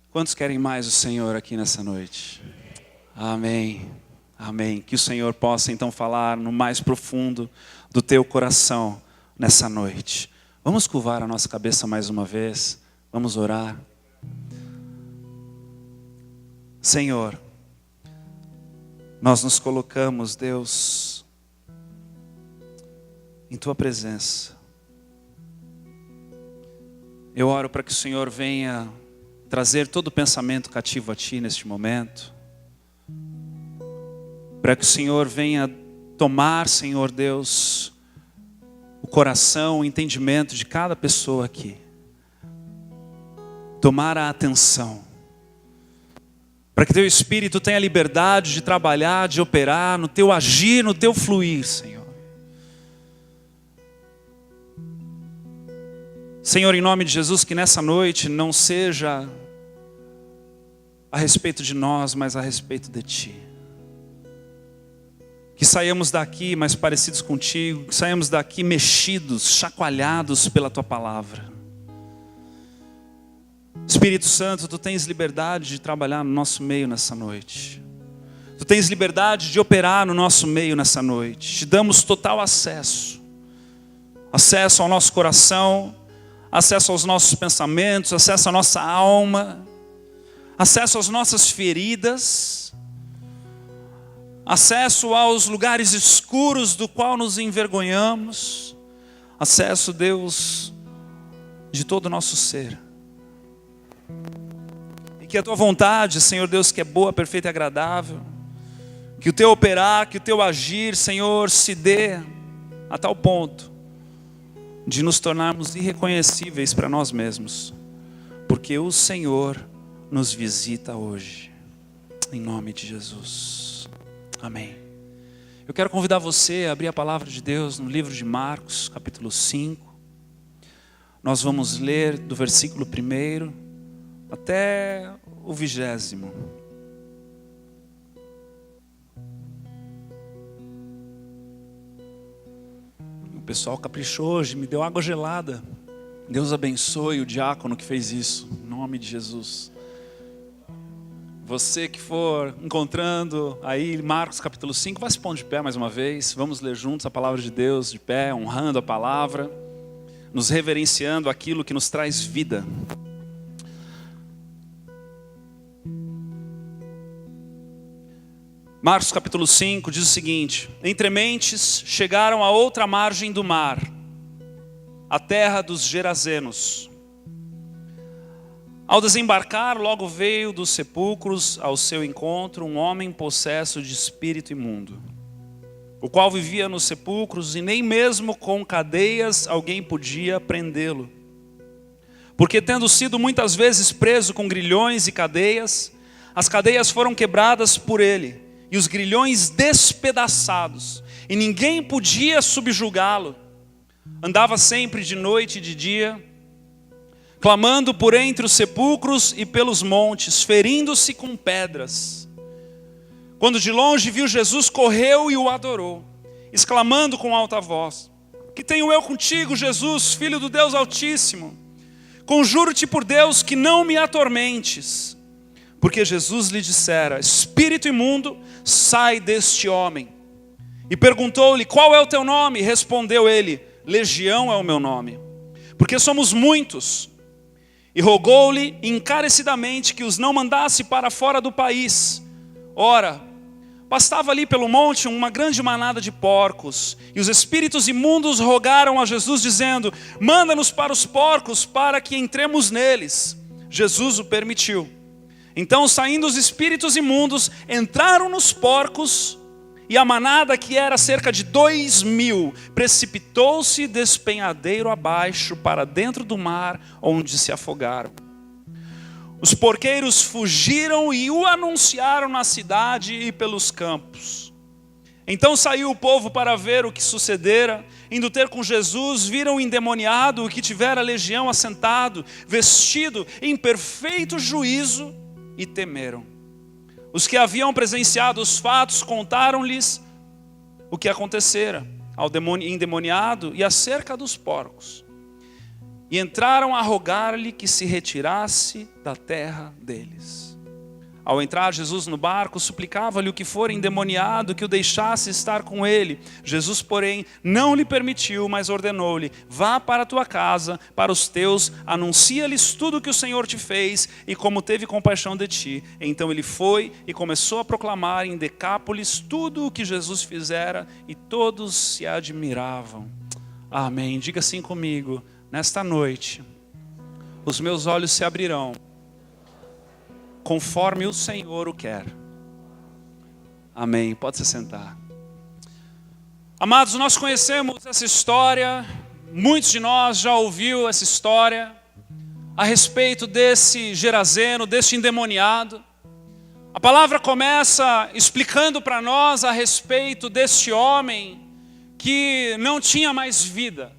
Quantos querem mais o Senhor aqui nessa noite? Amém. Amém. Que o Senhor possa então falar no mais profundo do teu coração nessa noite. Vamos curvar a nossa cabeça mais uma vez. Vamos orar. Senhor, nós nos colocamos, Deus, em tua presença. Eu oro para que o Senhor venha trazer todo o pensamento cativo a Ti neste momento. Para que o Senhor venha tomar, Senhor Deus, o coração, o entendimento de cada pessoa aqui. Tomar a atenção. Para que Teu Espírito tenha liberdade de trabalhar, de operar no Teu agir, no Teu fluir, Senhor. Senhor, em nome de Jesus, que nessa noite não seja a respeito de nós, mas a respeito de Ti. Que saiamos daqui mais parecidos contigo, que saiamos daqui mexidos, chacoalhados pela Tua palavra. Espírito Santo, Tu tens liberdade de trabalhar no nosso meio nessa noite. Tu tens liberdade de operar no nosso meio nessa noite. Te damos total acesso. Acesso ao nosso coração, acesso aos nossos pensamentos, acesso à nossa alma, acesso às nossas feridas, acesso aos lugares escuros do qual nos envergonhamos, acesso, Deus, de todo o nosso ser. E que a Tua vontade, Senhor Deus, que é boa, perfeita e agradável, que o Teu operar, que o Teu agir, Senhor, se dê a tal ponto de nos tornarmos irreconhecíveis para nós mesmos, porque o Senhor nos visita hoje, em nome de Jesus, amém. Eu quero convidar você a abrir a palavra de Deus no livro de Marcos, capítulo 5, nós vamos ler do versículo 1 até o 20º. O pessoal caprichou hoje, me deu água gelada. Deus abençoe o diácono que fez isso, em nome de Jesus. Você que for encontrando aí Marcos capítulo 5, vai se pondo de pé mais uma vez. Vamos ler juntos a palavra de Deus de pé, honrando a palavra, nos reverenciando aquilo que nos traz vida. Marcos capítulo 5 diz o seguinte: entre mentes chegaram a outra margem do mar, a terra dos Gerazenos. Ao desembarcar, logo veio dos sepulcros ao seu encontro um homem possesso de espírito imundo, o qual vivia nos sepulcros e nem mesmo com cadeias alguém podia prendê-lo. Porque tendo sido muitas vezes preso com grilhões e cadeias, as cadeias foram quebradas por ele, e os grilhões despedaçados, e ninguém podia subjugá-lo. Andava sempre de noite e de dia, clamando por entre os sepulcros e pelos montes, ferindo-se com pedras. Quando de longe viu Jesus, correu e o adorou, exclamando com alta voz: que tenho eu contigo, Jesus, Filho do Deus Altíssimo? Conjuro-te por Deus que não me atormentes. Porque Jesus lhe dissera: espírito imundo, sai deste homem. E perguntou-lhe: qual é o teu nome? Respondeu ele: Legião é o meu nome, porque somos muitos. E rogou-lhe encarecidamente que os não mandasse para fora do país. Ora, pastava ali pelo monte uma grande manada de porcos, e os espíritos imundos rogaram a Jesus dizendo: manda-nos para os porcos para que entremos neles. Jesus o permitiu. Então, saindo os espíritos imundos, entraram nos porcos, e a manada, que era cerca de 2.000, precipitou-se despenhadeiro abaixo para dentro do mar, onde se afogaram. Os porqueiros fugiram e o anunciaram na cidade e pelos campos. Então saiu o povo para ver o que sucedera. Indo ter com Jesus, viram o endemoniado, o que tivera a legião, assentado, vestido em perfeito juízo, e temeram. Os que haviam presenciado os fatos contaram-lhes o que acontecera ao endemoniado e acerca dos porcos. e entraram a rogar-lhe que se retirasse da terra deles. Ao entrar Jesus no barco, suplicava-lhe o que for endemoniado que o deixasse estar com ele. Jesus, porém, não lhe permitiu, mas ordenou-lhe: vá para a tua casa, para os teus, anuncia-lhes tudo o que o Senhor te fez e como teve compaixão de ti. Então ele foi e começou a proclamar em Decápolis tudo o que Jesus fizera, e todos se admiravam. Amém. Diga assim comigo: nesta noite, os meus olhos se abrirão, conforme o Senhor o quer. Amém. Pode se sentar. Amados, nós conhecemos essa história, muitos de nós já ouviu essa história, a respeito desse Gerazeno, desse endemoniado. A palavra começa explicando para nós a respeito deste homem que não tinha mais vida.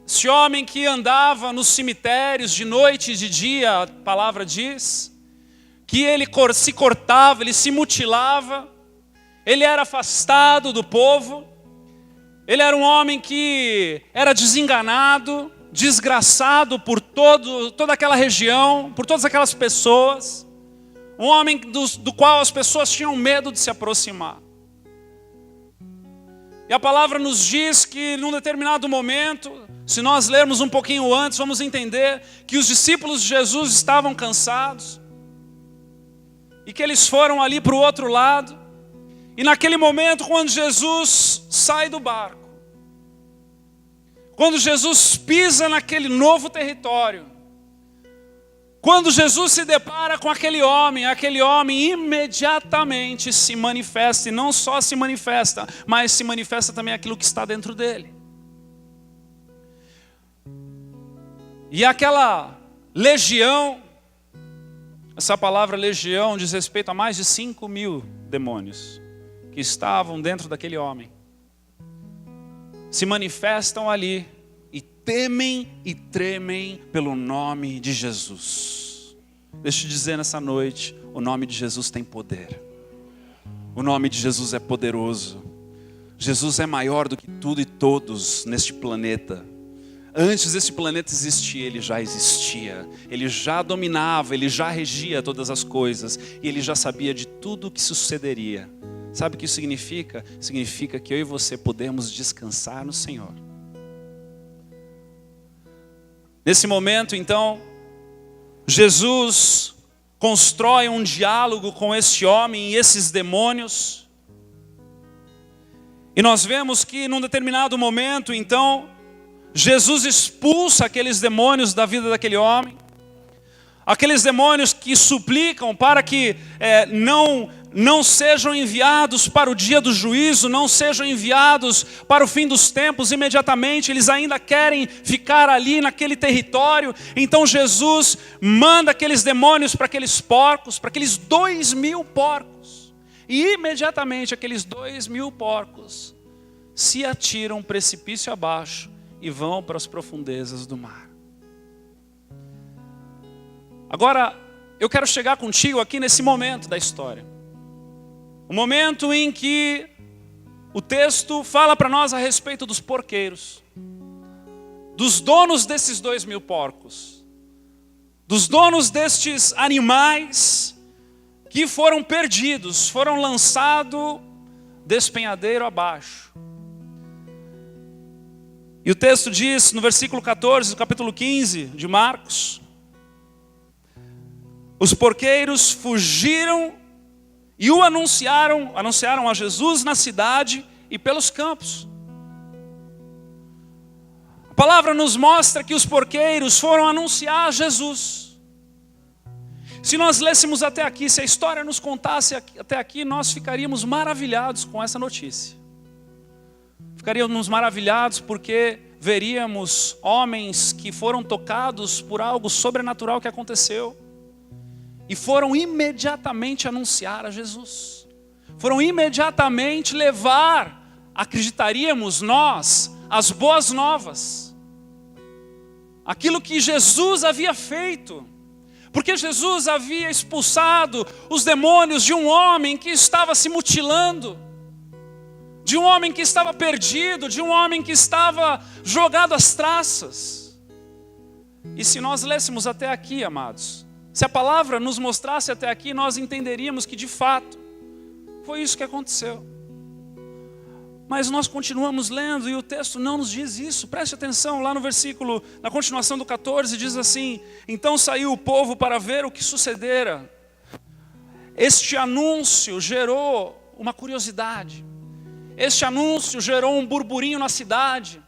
Esse homem que andava nos cemitérios de noite e de dia, a palavra diz, que ele se cortava, ele se mutilava, ele era afastado do povo, ele era um homem que era desenganado, desgraçado por toda aquela região, por todas aquelas pessoas, um homem do qual as pessoas tinham medo de se aproximar. E a palavra nos diz que num determinado momento, se nós lermos um pouquinho antes, vamos entender que os discípulos de Jesus estavam cansados, e que eles foram ali para o outro lado. E naquele momento, quando Jesus sai do barco, quando Jesus pisa naquele novo território, quando Jesus se depara com aquele homem imediatamente se manifesta, e não só se manifesta, mas se manifesta também aquilo que está dentro dele. E aquela legião, essa palavra legião diz respeito a mais de 5.000 demônios que estavam dentro daquele homem. Se manifestam ali e temem e tremem pelo nome de Jesus. Deixa eu te dizer nessa noite, o nome de Jesus tem poder. O nome de Jesus é poderoso. Jesus é maior do que tudo e todos neste planeta. Antes desse planeta existir, ele já existia, ele já dominava, ele já regia todas as coisas, e ele já sabia de tudo o que sucederia. Sabe o que isso significa? Significa que eu e você podemos descansar no Senhor. Nesse momento, então, Jesus constrói um diálogo com este homem e esses demônios, e nós vemos que num determinado momento, então, Jesus expulsa aqueles demônios da vida daquele homem, aqueles demônios que suplicam para que não sejam enviados para o dia do juízo, não sejam enviados para o fim dos tempos imediatamente, eles ainda querem ficar ali naquele território. Então Jesus manda aqueles demônios para aqueles porcos, para aqueles 2.000 porcos, e imediatamente aqueles 2.000 porcos se atiram precipício abaixo e vão para as profundezas do mar. Agora, eu quero chegar contigo aqui nesse momento da história. O momento em que o texto fala para nós a respeito dos porqueiros, dos donos desses 2.000 porcos, dos donos destes animais que foram perdidos, foram lançados despenhadeiro abaixo. E o texto diz, no versículo 14, do capítulo 15 de Marcos: os porqueiros fugiram e o anunciaram a Jesus na cidade e pelos campos. A palavra nos mostra que os porqueiros foram anunciar a Jesus. Se nós lêssemos até aqui, se a história nos contasse até aqui, nós ficaríamos maravilhados com essa notícia. Ficaríamos maravilhados porque veríamos homens que foram tocados por algo sobrenatural que aconteceu e foram imediatamente anunciar a Jesus. Foram imediatamente levar, acreditaríamos nós, as boas novas. Aquilo que Jesus havia feito. Porque Jesus havia expulsado os demônios de um homem que estava se mutilando, de um homem que estava perdido, de um homem que estava jogado às traças. E se nós lêssemos até aqui, amados, se a palavra nos mostrasse até aqui, nós entenderíamos que de fato foi isso que aconteceu. Mas nós continuamos lendo e o texto não nos diz isso. Preste atenção, lá no versículo, na continuação do 14, diz assim: então saiu o povo para ver o que sucedera. Este anúncio gerou uma curiosidade. Este anúncio gerou um burburinho na cidade.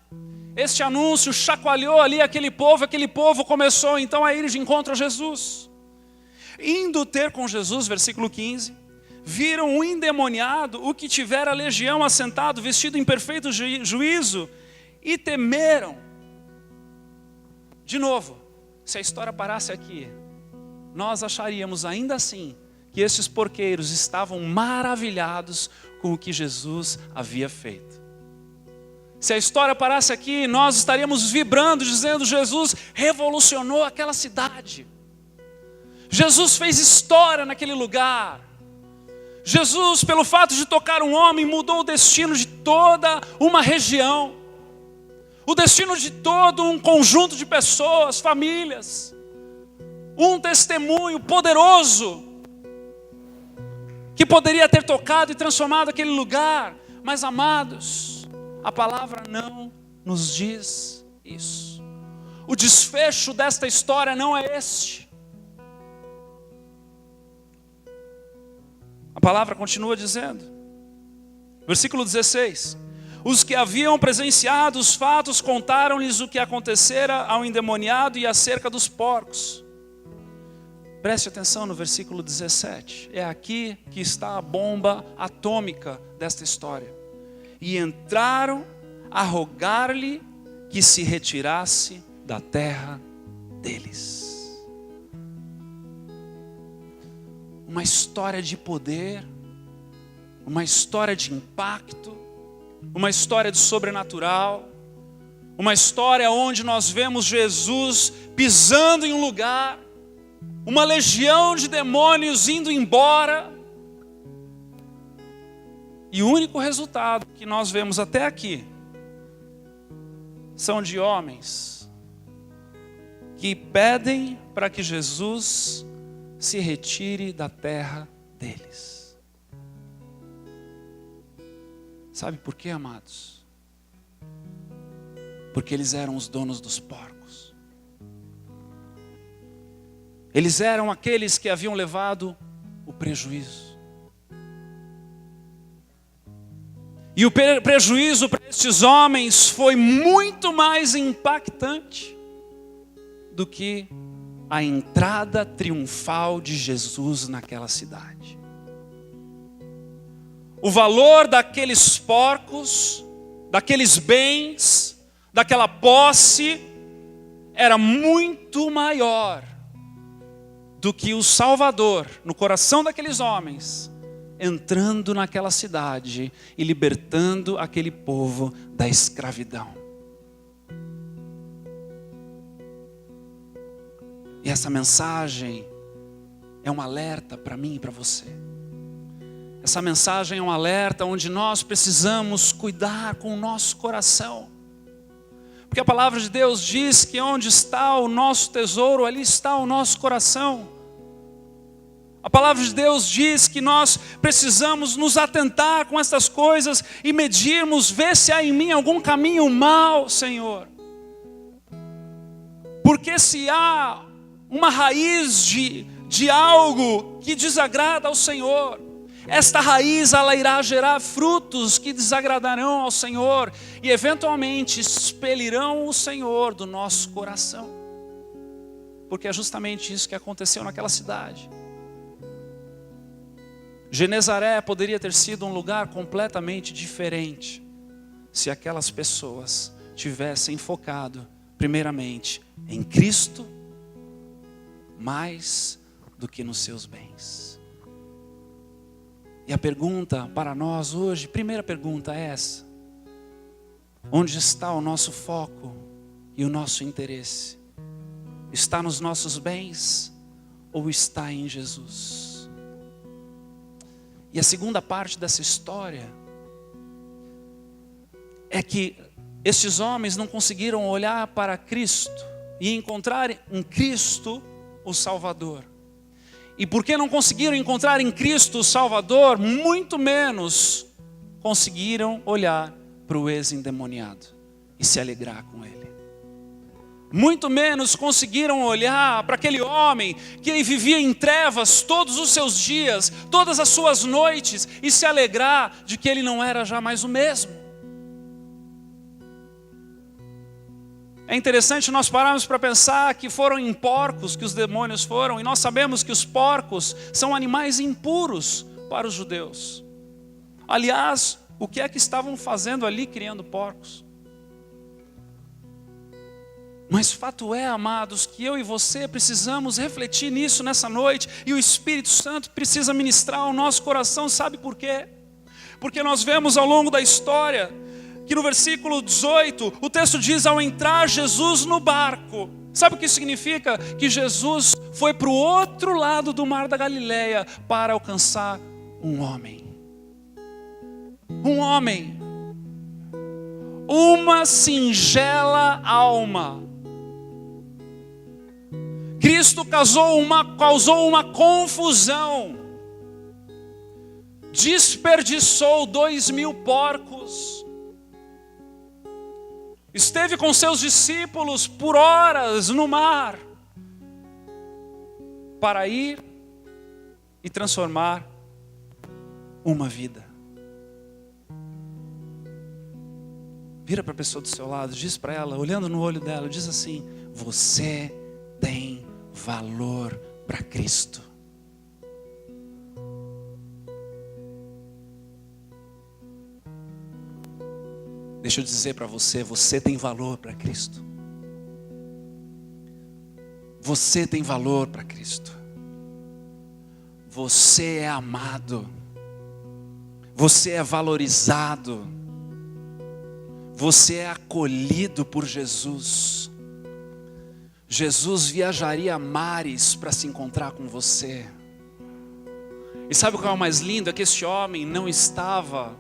Este anúncio chacoalhou ali aquele povo começou então a ir de encontro a Jesus. Indo ter com Jesus, versículo 15, viram um endemoniado, o que tivera legião assentado, vestido em perfeito juízo, e temeram. De novo, se a história parasse aqui, nós acharíamos ainda assim que esses porqueiros estavam maravilhados com o que Jesus havia feito. Se a história parasse aqui, nós estaríamos vibrando, dizendo: Jesus revolucionou aquela cidade. Jesus fez história naquele lugar. Jesus, pelo fato de tocar um homem, mudou o destino de toda uma região. O destino de todo um conjunto de pessoas, famílias. Um testemunho poderoso que poderia ter tocado e transformado aquele lugar. Mas, amados, a palavra não nos diz isso. O desfecho desta história não é este. A palavra continua dizendo, versículo 16: os que haviam presenciado os fatos contaram-lhes o que acontecera ao endemoniado e acerca dos porcos. Preste atenção no versículo 17, é aqui que está a bomba atômica desta história. E entraram a rogar-lhe que se retirasse da terra deles. Uma história de poder, uma história de impacto, uma história de sobrenatural, uma história onde nós vemos Jesus pisando em um lugar, uma legião de demônios indo embora, e o único resultado que nós vemos até aqui são de homens que pedem para que Jesus se retire da terra deles. Sabe por quê, amados? Porque eles eram os donos dos porcos. Eles eram aqueles que haviam levado o prejuízo. E o prejuízo para estes homens foi muito mais impactante do que a entrada triunfal de Jesus naquela cidade. O valor daqueles porcos, daqueles bens, daquela posse, era muito maior do que o Salvador, no coração daqueles homens, entrando naquela cidade e libertando aquele povo da escravidão. E essa mensagem é um alerta para mim e para você. Essa mensagem é um alerta onde nós precisamos cuidar com o nosso coração. Porque a palavra de Deus diz que onde está o nosso tesouro, ali está o nosso coração. A palavra de Deus diz que nós precisamos nos atentar com essas coisas e medirmos, ver se há em mim algum caminho mau, Senhor. Porque se há uma raiz de algo que desagrada ao Senhor, esta raiz ela irá gerar frutos que desagradarão ao Senhor e eventualmente expelirão o Senhor do nosso coração. Porque é justamente isso que aconteceu naquela cidade. Genezaré poderia ter sido um lugar completamente diferente se aquelas pessoas tivessem focado primeiramente em Cristo mais do que nos seus bens. E a pergunta para nós hoje, primeira pergunta é essa: onde está o nosso foco e o nosso interesse? Está nos nossos bens ou está em Jesus? E a segunda parte dessa história é que estes homens não conseguiram olhar para Cristo e encontrar em Cristo o Salvador. E porque não conseguiram encontrar em Cristo o Salvador, muito menos conseguiram olhar para o ex-endemoniado e se alegrar com ele. Muito menos conseguiram olhar para aquele homem que vivia em trevas todos os seus dias, todas as suas noites, e se alegrar de que ele não era já mais o mesmo. É interessante nós pararmos para pensar que foram em porcos que os demônios foram, e nós sabemos que os porcos são animais impuros para os judeus. Aliás, o que é que estavam fazendo ali criando porcos? Mas fato é, amados, que eu e você precisamos refletir nisso nessa noite, e o Espírito Santo precisa ministrar ao nosso coração, sabe por quê? Porque nós vemos ao longo da história, que no versículo 18, o texto diz: ao entrar Jesus no barco. Sabe o que significa? Que Jesus foi para o outro lado do mar da Galileia para alcançar um homem. Um homem. Uma singela alma. Cristo causou uma confusão. Desperdiçou 2.000 porcos. Esteve com seus discípulos por horas no mar para ir e transformar uma vida. Vira para a pessoa do seu lado, diz para ela, olhando no olho dela, diz assim: você tem valor para Cristo. Deixa eu dizer para você, você tem valor para Cristo. Você tem valor para Cristo. Você é amado. Você é valorizado. Você é acolhido por Jesus. Jesus viajaria mares para se encontrar com você. E sabe o que é o mais lindo? É que esse homem não estava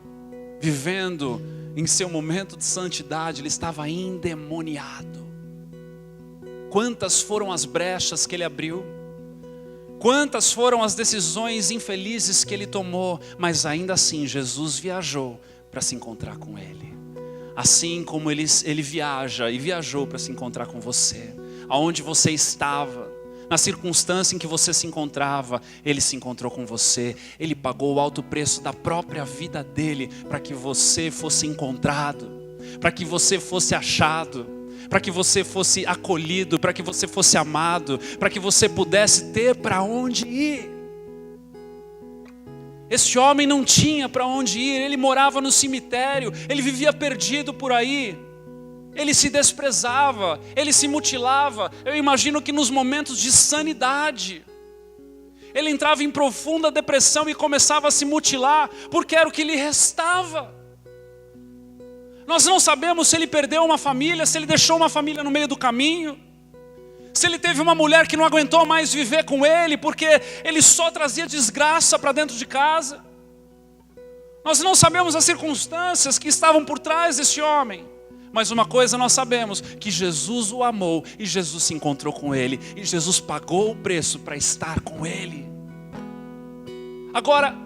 vivendo em seu momento de santidade, ele estava endemoniado. Quantas foram as brechas que ele abriu? Quantas foram as decisões infelizes que ele tomou? Mas ainda assim, Jesus viajou para se encontrar com ele. Assim como ele viaja e viajou para se encontrar com você. Aonde você estava, na circunstância em que você se encontrava, ele se encontrou com você. Ele pagou o alto preço da própria vida dele para que você fosse encontrado, para que você fosse achado, para que você fosse acolhido, para que você fosse amado, para que você pudesse ter para onde ir. Este homem não tinha para onde ir, ele morava no cemitério, ele vivia perdido por aí. Ele se desprezava, ele se mutilava. Eu imagino que nos momentos de sanidade, ele entrava em profunda depressão e começava a se mutilar, porque era o que lhe restava. Nós não sabemos se ele perdeu uma família, se ele deixou uma família no meio do caminho, se ele teve uma mulher que não aguentou mais viver com ele, porque ele só trazia desgraça para dentro de casa. Nós não sabemos as circunstâncias que estavam por trás desse homem. Mas uma coisa nós sabemos, que Jesus o amou e Jesus se encontrou com ele. E Jesus pagou o preço para estar com ele. Agora,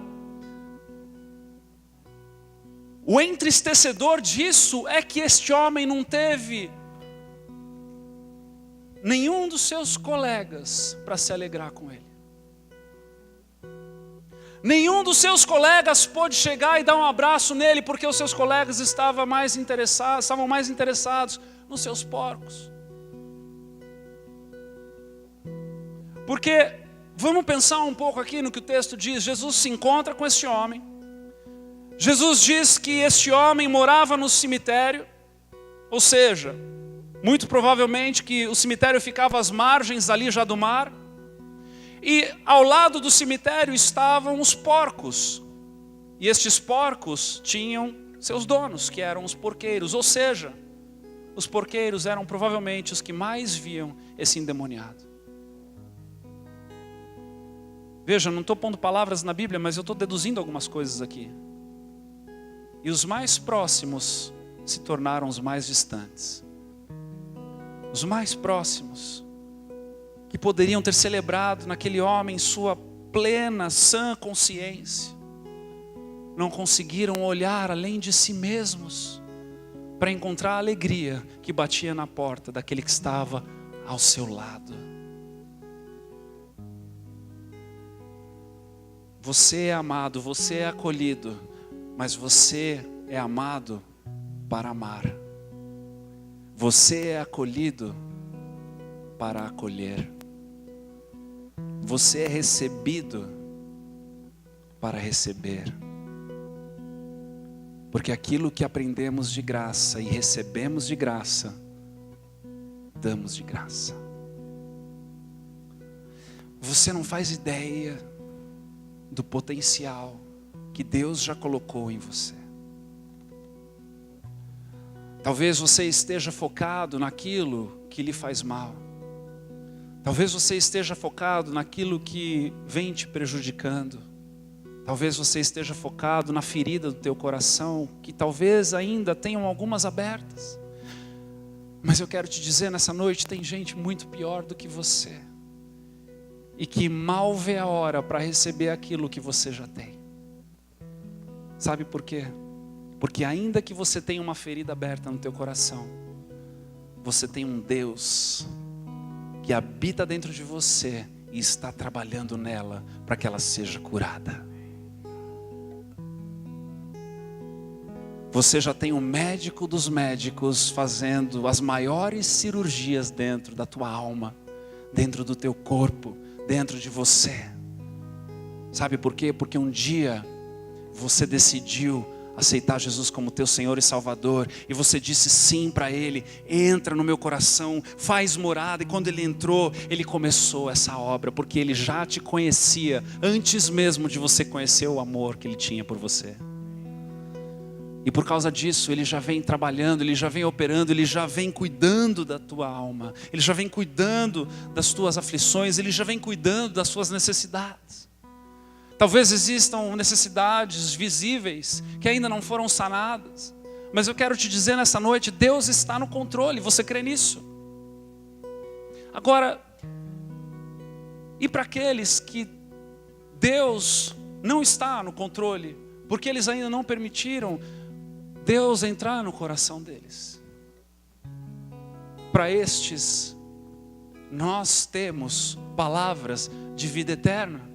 o entristecedor disso é que este homem não teve nenhum dos seus colegas para se alegrar com ele. Nenhum dos seus colegas pôde chegar e dar um abraço nele, porque os seus colegas estavam mais interessados nos seus porcos. Porque, vamos pensar um pouco aqui no que o texto diz. Jesus se encontra com esse homem. Jesus diz que este homem morava no cemitério, ou seja, muito provavelmente que o cemitério ficava às margens ali já do mar. E ao lado do cemitério estavam os porcos. E estes porcos tinham seus donos, que eram os porqueiros. Ou seja, os porqueiros eram provavelmente os que mais viam esse endemoniado. Veja, não estou pondo palavras na Bíblia, mas eu estou deduzindo algumas coisas aqui. E os mais próximos se tornaram os mais distantes. os mais próximos, que poderiam ter celebrado naquele homem sua plena, sã consciência, não conseguiram olhar além de si mesmos para encontrar a alegria que batia na porta daquele que estava ao seu lado. Você é amado, você é acolhido, mas você é amado para amar. Você é acolhido para acolher. Você é recebido para receber. Porque aquilo que aprendemos de graça e recebemos de graça, damos de graça. Você não faz ideia do potencial que Deus já colocou em você. Talvez você esteja focado naquilo que lhe faz mal. Talvez você esteja focado naquilo que vem te prejudicando. Talvez você esteja focado na ferida do teu coração, que talvez ainda tenham algumas abertas. Mas eu quero te dizer nessa noite, tem gente muito pior do que você. E que mal vê a hora para receber aquilo que você já tem. Sabe por quê? Porque ainda que você tenha uma ferida aberta no teu coração, você tem um Deus que habita dentro de você e está trabalhando nela para que ela seja curada. Você já tem o médico dos médicos fazendo as maiores cirurgias dentro da tua alma, dentro do teu corpo, dentro de você. Sabe por quê? Porque um dia você decidiu aceitar Jesus como teu Senhor e Salvador, e você disse sim para Ele, entra no meu coração, faz morada, e quando Ele entrou, Ele começou essa obra, porque Ele já te conhecia, antes mesmo de você conhecer o amor que Ele tinha por você. E por causa disso, Ele já vem trabalhando, Ele já vem operando, Ele já vem cuidando da tua alma, Ele já vem cuidando das tuas aflições, Ele já vem cuidando das suas necessidades. Talvez existam necessidades visíveis que ainda não foram sanadas, mas eu quero te dizer nessa noite, Deus está no controle, você crê nisso? Agora, e para aqueles que Deus não está no controle, porque eles ainda não permitiram Deus entrar no coração deles? Para estes, nós temos palavras de vida eterna.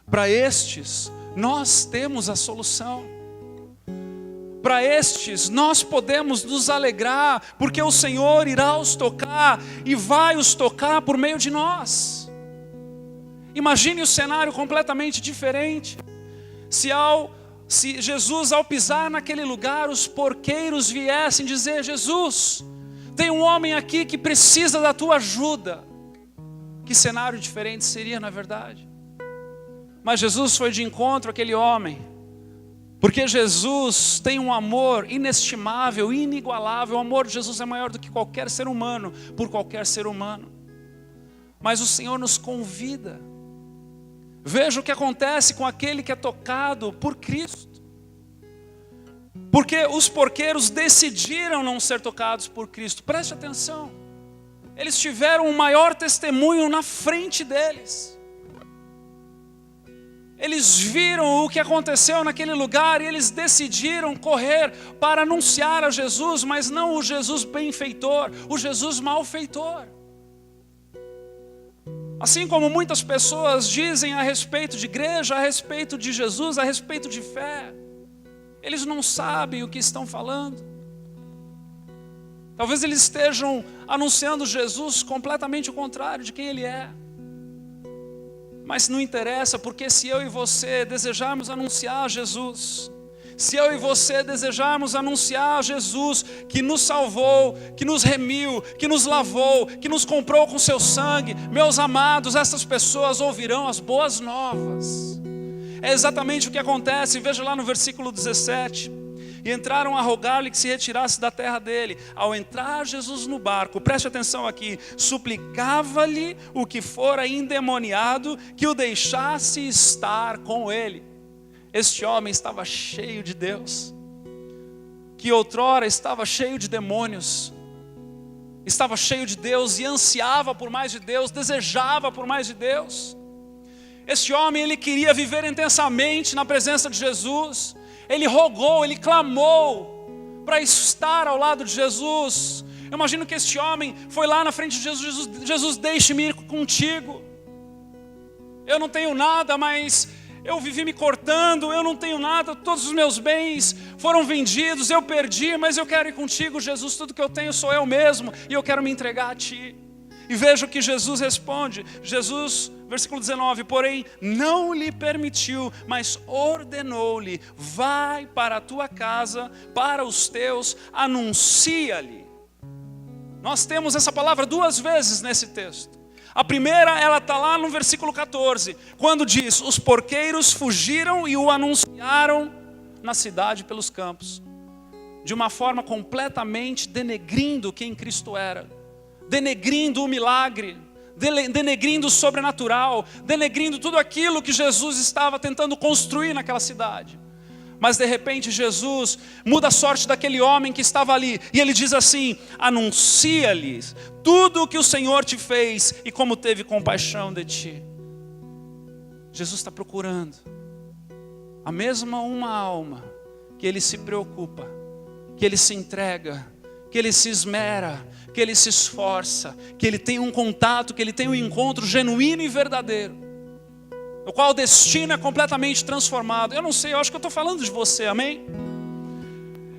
Para estes, nós temos a solução. Para estes, nós podemos nos alegrar, porque o Senhor irá os tocar e vai os tocar por meio de nós. Imagine o cenário completamente diferente. Se Jesus, ao pisar naquele lugar, os porqueiros viessem dizer: Jesus, tem um homem aqui que precisa da tua ajuda. Que cenário diferente seria, na verdade? Mas Jesus foi de encontro àquele homem, porque Jesus tem um amor inestimável, inigualável. O amor de Jesus é maior do que qualquer ser humano, por qualquer ser humano. Mas o Senhor nos convida. Veja o que acontece com aquele que é tocado por Cristo. Porque os porqueiros decidiram não ser tocados por Cristo. Preste atenção. Eles tiveram um maior testemunho na frente deles. Eles viram o que aconteceu naquele lugar e eles decidiram correr para anunciar a Jesus, mas não o Jesus benfeitor, o Jesus malfeitor. Assim como muitas pessoas dizem a respeito de igreja, a respeito de Jesus, a respeito de fé, eles não sabem o que estão falando. Talvez eles estejam anunciando Jesus completamente o contrário de quem Ele é. Mas não interessa, porque se eu e você desejarmos anunciar Jesus, se eu e você desejarmos anunciar Jesus, que nos salvou, que nos remiu, que nos lavou, que nos comprou com seu sangue, meus amados, essas pessoas ouvirão as boas novas. É exatamente o que acontece, veja lá no versículo 17. E entraram a rogar-lhe que se retirasse da terra dele. Ao entrar Jesus no barco, preste atenção aqui, suplicava-lhe o que fora endemoniado que o deixasse estar com ele. Este homem estava cheio de Deus, que outrora estava cheio de demônios. estava cheio de Deus e ansiava por mais de Deus, desejava por mais de Deus. Este homem, ele queria viver intensamente na presença de Jesus. Ele rogou, ele clamou para estar ao lado de Jesus. Eu imagino que este homem foi lá na frente de Jesus. Jesus, deixe-me ir contigo. Eu não tenho nada, mas eu vivi me cortando, eu não tenho nada, todos os meus bens foram vendidos, eu perdi, mas eu quero ir contigo, Jesus, tudo que eu tenho sou eu mesmo, e eu quero me entregar a ti. E veja o que Jesus responde. Jesus, versículo 19, porém não lhe permitiu, mas ordenou-lhe, vai para a tua casa, para os teus, anuncia-lhe. Nós temos essa palavra 2 vezes nesse texto. A primeira, ela está lá no versículo 14, quando diz, os porqueiros fugiram e o anunciaram na cidade pelos campos, de uma forma completamente denegrindo quem Cristo era, denegrindo o milagre, denegrindo o sobrenatural, denegrindo tudo aquilo que Jesus estava tentando construir naquela cidade. Mas de repente Jesus muda a sorte daquele homem que estava ali. E ele diz assim, anuncia-lhes tudo o que o Senhor te fez e como teve compaixão de ti. Jesus está procurando a mesma uma alma que ele se preocupa, que ele se entrega, que ele se esmera, que ele se esforça, que ele tem um contato, que ele tem um encontro genuíno e verdadeiro, no qual o destino é completamente transformado. Eu não sei, eu acho que eu estou falando de você, amém?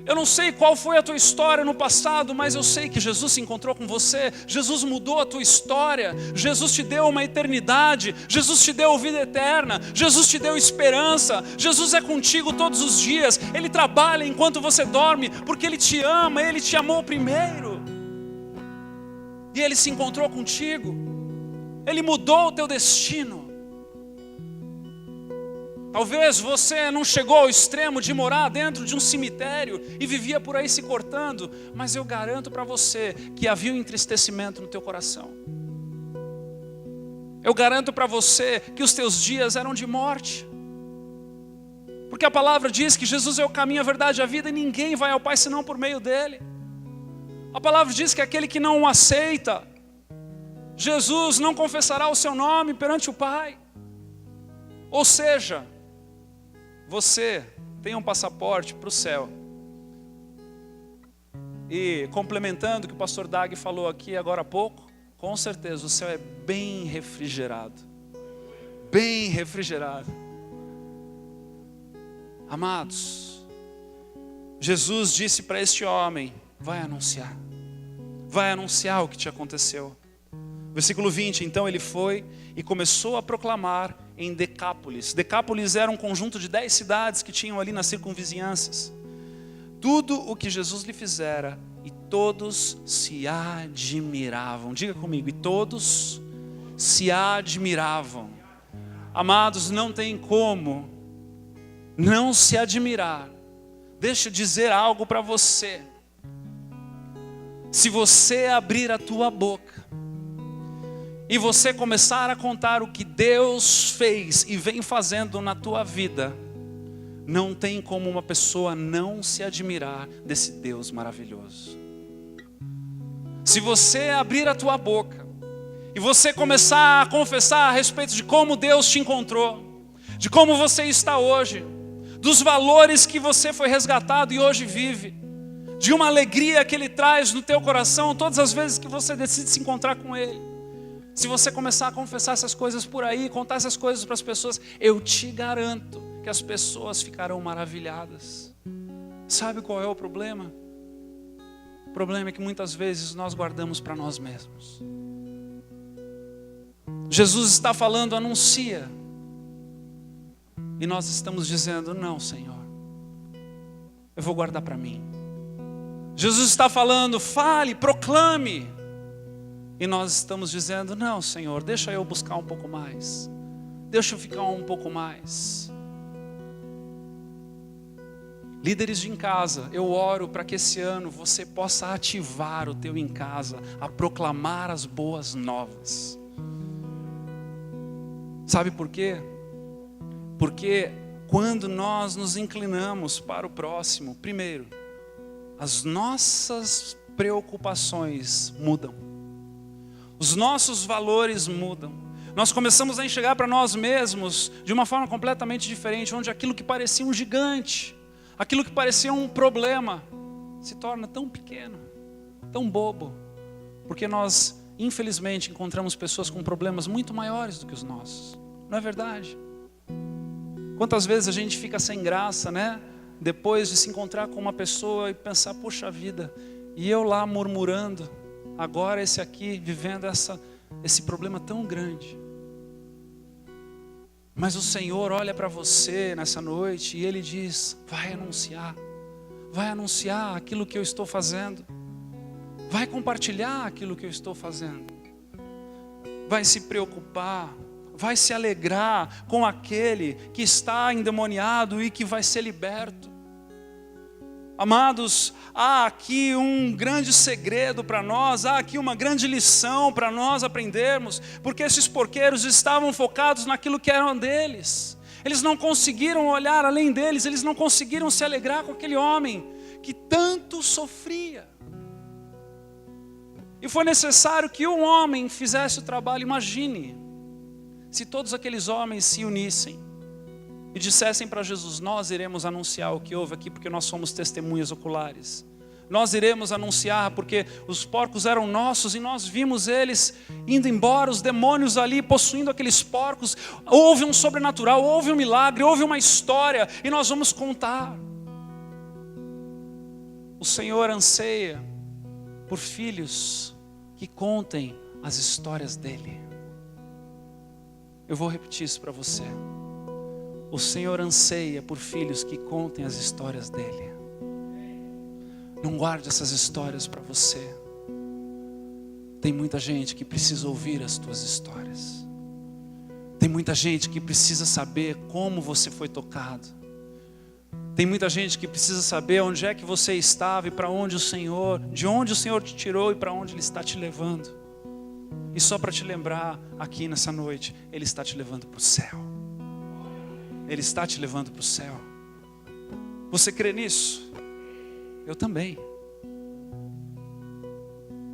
Eu não sei qual foi a tua história no passado, mas eu sei que Jesus se encontrou com você, Jesus mudou a tua história, Jesus te deu uma eternidade, Jesus te deu vida eterna, Jesus te deu esperança, Jesus é contigo todos os dias, Ele trabalha enquanto você dorme, porque Ele te ama, Ele te amou primeiro, e Ele se encontrou contigo, Ele mudou o teu destino. Talvez você não chegou ao extremo de morar dentro de um cemitério e vivia por aí se cortando, mas eu garanto para você que havia um entristecimento no teu coração. Eu garanto para você que os teus dias eram de morte. Porque a palavra diz que Jesus é o caminho, a verdade e a vida e ninguém vai ao Pai senão por meio dele. A palavra diz que aquele que não o aceita, Jesus não confessará o seu nome perante o Pai. Ou seja, você tem um passaporte para o céu. E complementando o que o pastor Dag falou aqui agora há pouco, com certeza o céu é bem refrigerado. Bem refrigerado. Amados, Jesus disse para este homem, vai anunciar o que te aconteceu. Versículo 20, então ele foi e começou a proclamar em Decápolis. Decápolis era um conjunto de 10 cidades que tinham ali nas circunvizinhanças. Tudo o que Jesus lhe fizera e todos se admiravam. Diga comigo, e todos se admiravam. Amados, não tem como não se admirar. Deixa eu dizer algo para você. Se você abrir a tua boca e você começar a contar o que Deus fez e vem fazendo na tua vida, não tem como uma pessoa não se admirar desse Deus maravilhoso. Se você abrir a tua boca e você começar a confessar a respeito de como Deus te encontrou, de como você está hoje, dos valores que você foi resgatado e hoje vive, de uma alegria que Ele traz no teu coração todas as vezes que você decide se encontrar com Ele. Se você começar a confessar essas coisas por aí, contar essas coisas para as pessoas, eu te garanto que as pessoas ficarão maravilhadas. Sabe qual é o problema? O problema é que muitas vezes nós guardamos para nós mesmos. Jesus está falando, anuncia. E nós estamos dizendo, não, Senhor, eu vou guardar para mim. Jesus está falando, fale, proclame. E nós estamos dizendo, não, Senhor, deixa eu buscar um pouco mais. Deixa eu ficar um pouco mais. Líderes de em casa, eu oro para que esse ano você possa ativar o teu em casa, a proclamar as boas novas. Sabe por quê? Porque quando nós nos inclinamos para o próximo, primeiro, as nossas preocupações mudam. Os nossos valores mudam. Nós começamos a enxergar para nós mesmos de uma forma completamente diferente, onde aquilo que parecia um gigante, aquilo que parecia um problema, se torna tão pequeno, tão bobo, porque nós, infelizmente, encontramos pessoas com problemas muito maiores do que os nossos. Não é verdade? Quantas vezes a gente fica sem graça, né? Depois de se encontrar com uma pessoa e pensar, poxa vida, e eu lá murmurando, agora esse aqui vivendo esse problema tão grande. Mas o Senhor olha para você nessa noite e Ele diz, vai anunciar aquilo que eu estou fazendo, vai compartilhar aquilo que eu estou fazendo, vai se preocupar, vai se alegrar com aquele que está endemoniado e que vai ser liberto. Amados, há aqui um grande segredo para nós, há aqui uma grande lição para nós aprendermos, porque esses porqueiros estavam focados naquilo que era deles. Eles não conseguiram olhar além deles, eles não conseguiram se alegrar com aquele homem que tanto sofria. E foi necessário que um homem fizesse o trabalho. Imagine, se todos aqueles homens se unissem e dissessem para Jesus, nós iremos anunciar o que houve aqui porque nós somos testemunhas oculares. Nós iremos anunciar porque os porcos eram nossos e nós vimos eles indo embora, os demônios ali possuindo aqueles porcos. Houve um sobrenatural, houve um milagre, houve uma história e nós vamos contar. O Senhor anseia por filhos que contem as histórias dele. Eu vou repetir isso para você. O Senhor anseia por filhos que contem as histórias dele. Não guarde essas histórias para você. Tem muita gente que precisa ouvir as tuas histórias. Tem muita gente que precisa saber como você foi tocado. Tem muita gente que precisa saber onde é que você estava e para onde o Senhor, de onde o Senhor te tirou e para onde Ele está te levando. E só para te lembrar aqui nessa noite, Ele está te levando para o céu. Ele está te levando para o céu. Você crê nisso? Eu também.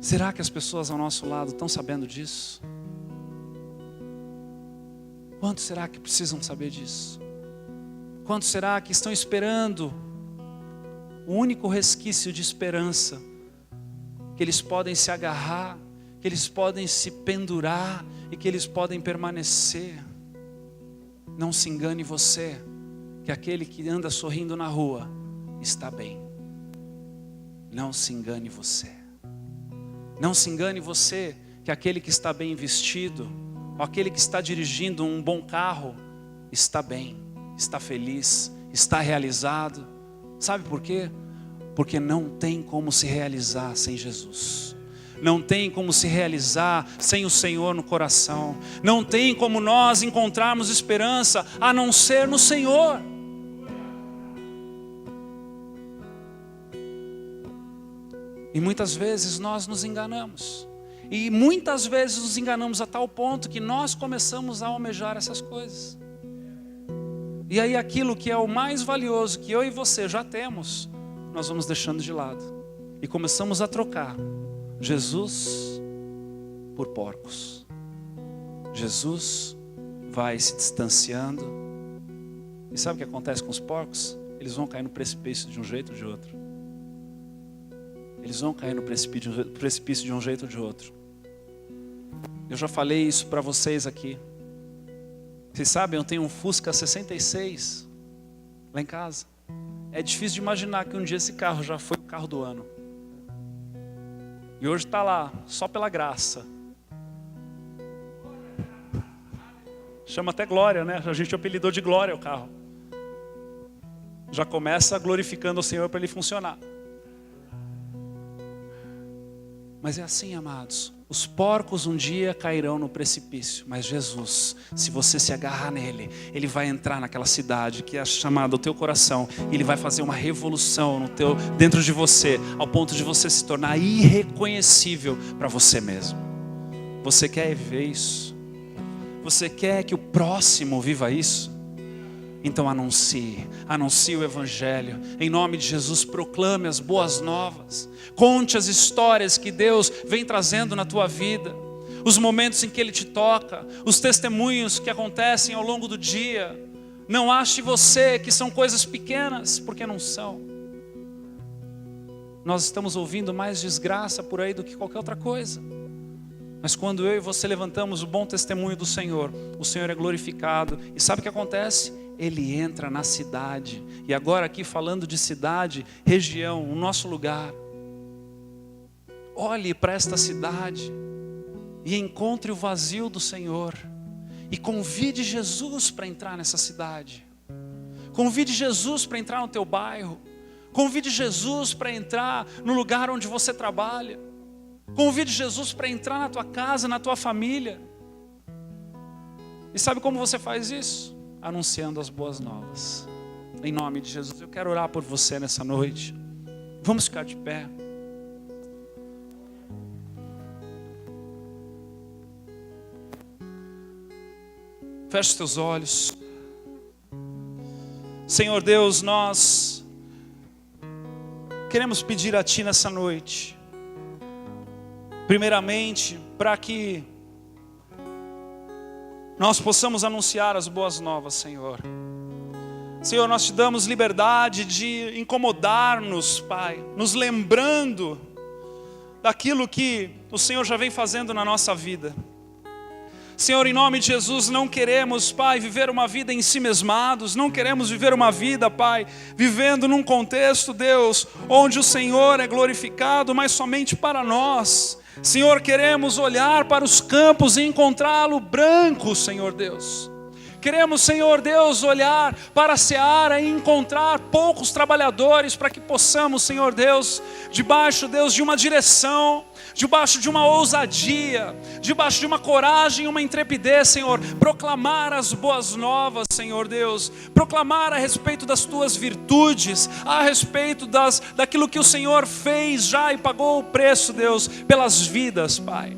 Será que as pessoas ao nosso lado estão sabendo disso? Quantos será que precisam saber disso? Quantos será que estão esperando o único resquício de esperança que eles podem se agarrar, que eles podem se pendurar e que eles podem permanecer? Não se engane você, que aquele que anda sorrindo na rua está bem. Não se engane você. Não se engane você, que aquele que está bem vestido, ou aquele que está dirigindo um bom carro, está bem, está feliz, está realizado. Sabe por quê? Porque não tem como se realizar sem Jesus. Não tem como se realizar sem o Senhor no coração. Não tem como nós encontrarmos esperança a não ser no Senhor. E muitas vezes nós nos enganamos. E muitas vezes nos enganamos a tal ponto que nós começamos a almejar essas coisas. E aí aquilo que é o mais valioso que eu e você já temos, nós vamos deixando de lado. E começamos a trocar Jesus por porcos. Jesus vai se distanciando. E sabe o que acontece com os porcos? Eles vão cair no precipício de um jeito ou de outro. Eles vão cair no precipício de um jeito ou de outro. Eu já falei isso para vocês aqui. Vocês sabem, eu tenho um Fusca 66 lá em casa. É difícil de imaginar que um dia esse carro já foi o carro do ano. E hoje está lá, só pela graça. Chama até Glória, né? A gente apelidou de Glória o carro. Já começa glorificando o Senhor para ele funcionar. Mas é assim, amados. Os porcos um dia cairão no precipício. Mas Jesus, se você se agarrar nele, Ele vai entrar naquela cidade que é chamada o teu coração. E Ele vai fazer uma revolução dentro de você, ao ponto de você se tornar irreconhecível para você mesmo. Você quer viver isso? Você quer que o próximo viva isso? Então anuncie o Evangelho. Em nome de Jesus, proclame as boas novas. Conte as histórias que Deus vem trazendo na tua vida. Os momentos em que Ele te toca. Os testemunhos que acontecem ao longo do dia. Não ache você que são coisas pequenas, porque não são. Nós estamos ouvindo mais desgraça por aí do que qualquer outra coisa. Mas quando eu e você levantamos o bom testemunho do Senhor, o Senhor é glorificado. E sabe o que acontece? Ele entra na cidade. E agora aqui falando de cidade, região, o nosso lugar. Olhe para esta cidade e encontre o vazio do Senhor. E convide Jesus para entrar nessa cidade. Convide Jesus para entrar no teu bairro. Convide Jesus para entrar no lugar onde você trabalha. Convide Jesus para entrar na tua casa, na tua família. E sabe como você faz isso? Anunciando as boas novas. Em nome de Jesus, eu quero orar por você nessa noite. Vamos ficar de pé. Feche os teus olhos. Senhor Deus, nós queremos pedir a Ti nessa noite. Primeiramente, para que nós possamos anunciar as boas novas, Senhor. Senhor, nós Te damos liberdade de incomodar-nos, Pai, nos lembrando daquilo que o Senhor já vem fazendo na nossa vida. Senhor, em nome de Jesus, não queremos, Pai, viver uma vida em si mesmados, não queremos viver uma vida, Pai, vivendo num contexto, Deus, onde o Senhor é glorificado, mas somente para nós. Senhor, queremos olhar para os campos e encontrá-lo branco, Senhor Deus. Queremos, Senhor Deus, olhar para a seara e encontrar poucos trabalhadores para que possamos, Senhor Deus, debaixo, Deus, de uma direção, debaixo de uma ousadia, debaixo de uma coragem, uma intrepidez, Senhor, proclamar as boas novas, Senhor Deus, proclamar a respeito das Tuas virtudes, a respeito daquilo que o Senhor fez já e pagou o preço, Deus, pelas vidas, Pai.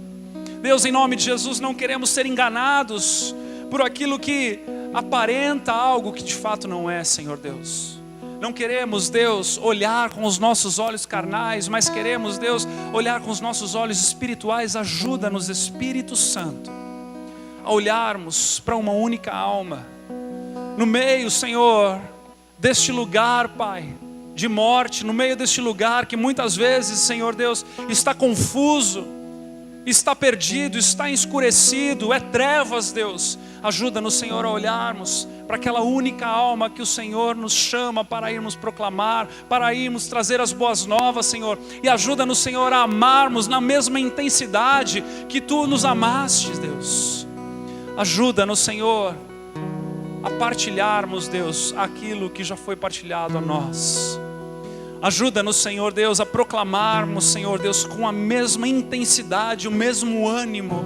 Deus, em nome de Jesus, não queremos ser enganados por aquilo que aparenta algo que de fato não é, Senhor Deus. Não queremos, Deus, olhar com os nossos olhos carnais, mas queremos, Deus, olhar com os nossos olhos espirituais. Ajuda-nos, Espírito Santo, a olharmos para uma única alma, no meio, Senhor, deste lugar, Pai, de morte, no meio deste lugar que muitas vezes, Senhor Deus, está confuso, está perdido, está escurecido, é trevas, Deus. Ajuda-nos, Senhor, a olharmos para aquela única alma que o Senhor nos chama para irmos proclamar, para irmos trazer as boas novas, Senhor. E ajuda-nos, Senhor, a amarmos na mesma intensidade que Tu nos amaste, Deus. Ajuda-nos, Senhor, a partilharmos, Deus, aquilo que já foi partilhado a nós. Ajuda-nos, Senhor Deus, a proclamarmos, Senhor Deus, com a mesma intensidade, o mesmo ânimo,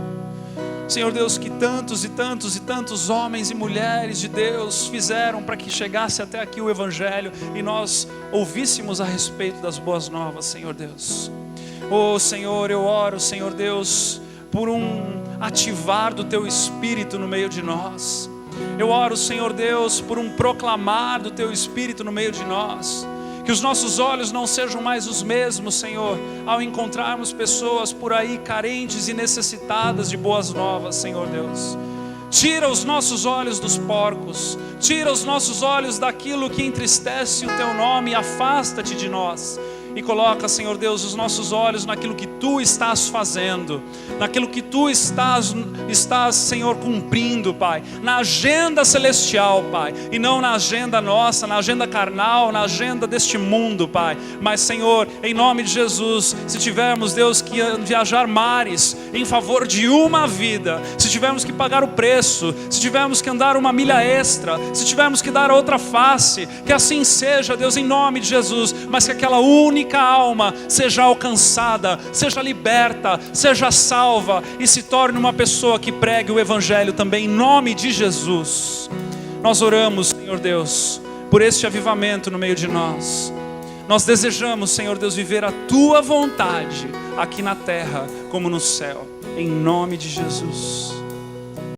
Senhor Deus, que tantos e tantos e tantos homens e mulheres de Deus fizeram para que chegasse até aqui o Evangelho e nós ouvíssemos a respeito das boas novas, Senhor Deus. Oh Senhor, eu oro, Senhor Deus, por um ativar do Teu Espírito no meio de nós. Eu oro, Senhor Deus, por um proclamar do Teu Espírito no meio de nós. Que os nossos olhos não sejam mais os mesmos, Senhor, ao encontrarmos pessoas por aí carentes e necessitadas de boas novas, Senhor Deus. Tira os nossos olhos dos porcos, tira os nossos olhos daquilo que entristece o Teu nome e afasta-te de nós. E coloca, Senhor Deus, os nossos olhos naquilo que Tu estás fazendo, naquilo que Tu estás, Senhor, cumprindo, Pai, na agenda celestial, Pai, e não na agenda nossa, na agenda carnal, na agenda deste mundo, Pai. Mas, Senhor, em nome de Jesus, se tivermos, Deus, que viajar mares em favor de uma vida, se tivermos que pagar o preço, se tivermos que andar uma milha extra, se tivermos que dar outra face, que assim seja, Deus, em nome de Jesus, mas que aquela única alma seja alcançada, seja liberta, seja salva e se torne uma pessoa que pregue o Evangelho também, em nome de Jesus. Nós oramos, Senhor Deus, por este avivamento no meio de nós. Nós desejamos, Senhor Deus, viver a Tua vontade aqui na terra como no céu, em nome de Jesus.